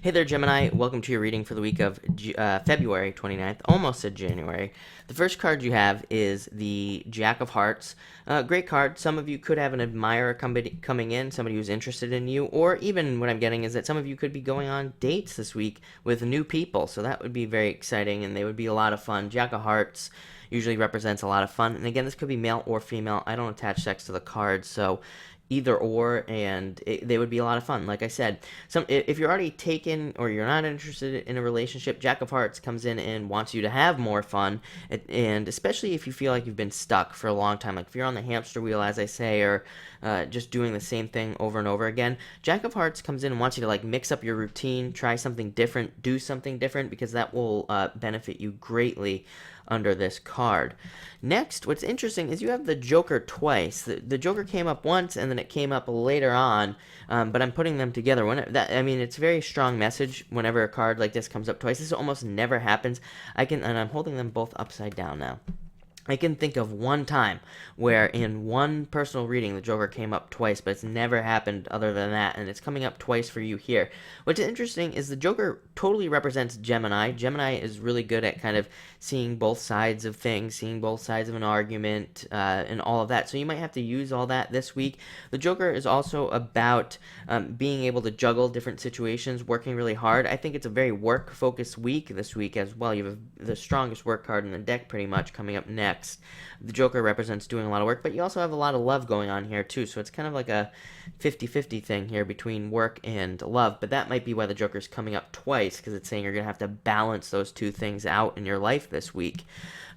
Hey there, Gemini. Welcome to your reading for the week of February 29th, almost said January. The first card you have is the Jack of Hearts. Great card. Some of you could have an admirer coming in, somebody who's interested in you, or even what I'm getting is that some of you could be going on dates this week with new people, so that would be very exciting and they would be a lot of fun. Jack of Hearts usually represents a lot of fun, and again, this could be male or female. I don't attach sex to the cards, so either or, and they would be a lot of fun. Like I said, if you're already taken or you're not interested in a relationship, Jack of Hearts comes in and wants you to have more fun, and especially if you feel like you've been stuck for a long time, like if you're on the hamster wheel, as I say, or just doing the same thing over and over again. Jack of Hearts comes in and wants you to like mix up your routine, try something different, do something different, because that will benefit you greatly under this card. Next, what's interesting is you have the Joker twice. The Joker came up once and then it came up later on, but I'm putting them together. It's a very strong message whenever a card like this comes up twice. This almost never happens. And I'm holding them both upside down now. I can think of one time where in one personal reading the Joker came up twice, but it's never happened other than that, and it's coming up twice for you here. What's interesting is the Joker totally represents Gemini. Gemini is really good at kind of seeing both sides of things, seeing both sides of an argument, and all of that. So you might have to use all that this week. The Joker is also about being able to juggle different situations, working really hard. I think it's a very work-focused week this week as well. You have the strongest work card in the deck pretty much coming up next. The Joker represents doing a lot of work, but you also have a lot of love going on here too, so it's kind of like a 50-50 thing here between work and love, but that might be why the Joker's coming up twice, because it's saying you're going to have to balance those two things out in your life this week.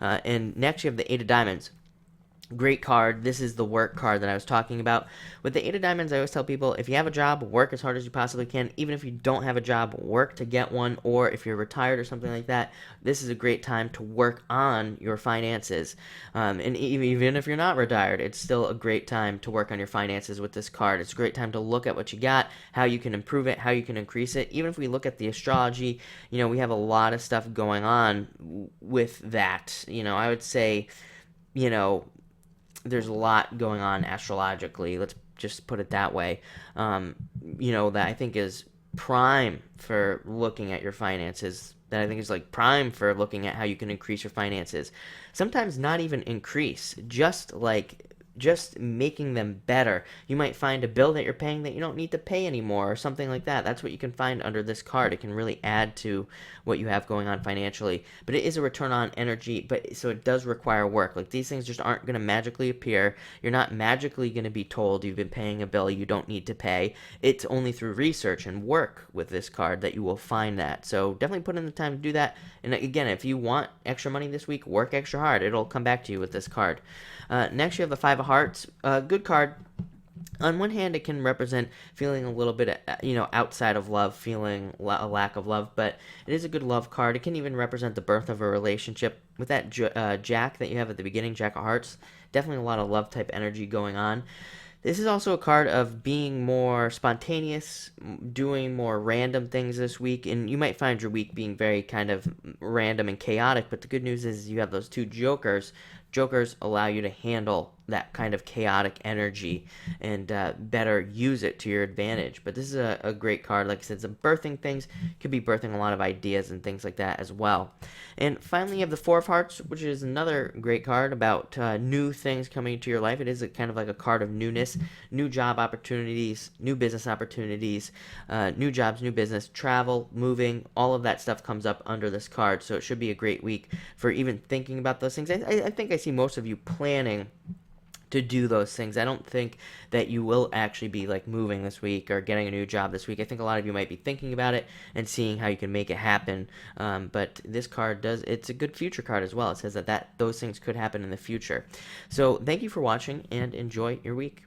And next you have the Eight of Diamonds. Great card. This is the work card that I was talking about. With the Eight of Diamonds, I always tell people, if you have a job, work as hard as you possibly can. Even if you don't have a job, work to get one. Or if you're retired or something like that, this is a great time to work on your finances. And even if you're not retired, it's still a great time to work on your finances with this card. It's a great time to look at what you got, how you can improve it, how you can increase it. Even if we look at the astrology, we have a lot of stuff going on with that. I would say, there's a lot going on astrologically, let's just put it that way, that I think is prime for looking at your finances, that I think is like prime for looking at how you can increase your finances. Sometimes not even increase, just making them better. You might find a bill that you're paying that you don't need to pay anymore or something like that. That's what you can find under this card. It can really add to what you have going on financially. But it is a return on energy, so it does require work. Like, these things just aren't going to magically appear. You're not magically going to be told you've been paying a bill you don't need to pay. It's only through research and work with this card that you will find that. So definitely put in the time to do that. And again, if you want extra money this week, work extra hard. It'll come back to you with this card. Next, you have the Five of Hearts. Good card. On one hand, it can represent feeling a little bit, outside of love, feeling a lack of love, but it is a good love card. It can even represent the birth of a relationship. With that Jack that you have at the beginning, Jack of Hearts, definitely a lot of love type energy going on. This is also a card of being more spontaneous, doing more random things this week, and you might find your week being very kind of random and chaotic, but the good news is you have those two Jokers. Jokers allow you to handle that kind of chaotic energy and better use it to your advantage. But this is a great card. Like I said, some birthing things. Could be birthing a lot of ideas and things like that as well. And finally, you have the Four of Hearts, which is another great card about new things coming into your life. It is kind of like a card of newness, new job opportunities, new business opportunities, new jobs, new business, travel, moving, all of that stuff comes up under this card. So it should be a great week for even thinking about those things. I think I see most of you planning to do those things. I don't think that you will actually be like moving this week or getting a new job this week. I think a lot of you might be thinking about it and seeing how you can make it happen. But this card it's a good future card as well. It says that those things could happen in the future. So thank you for watching and enjoy your week.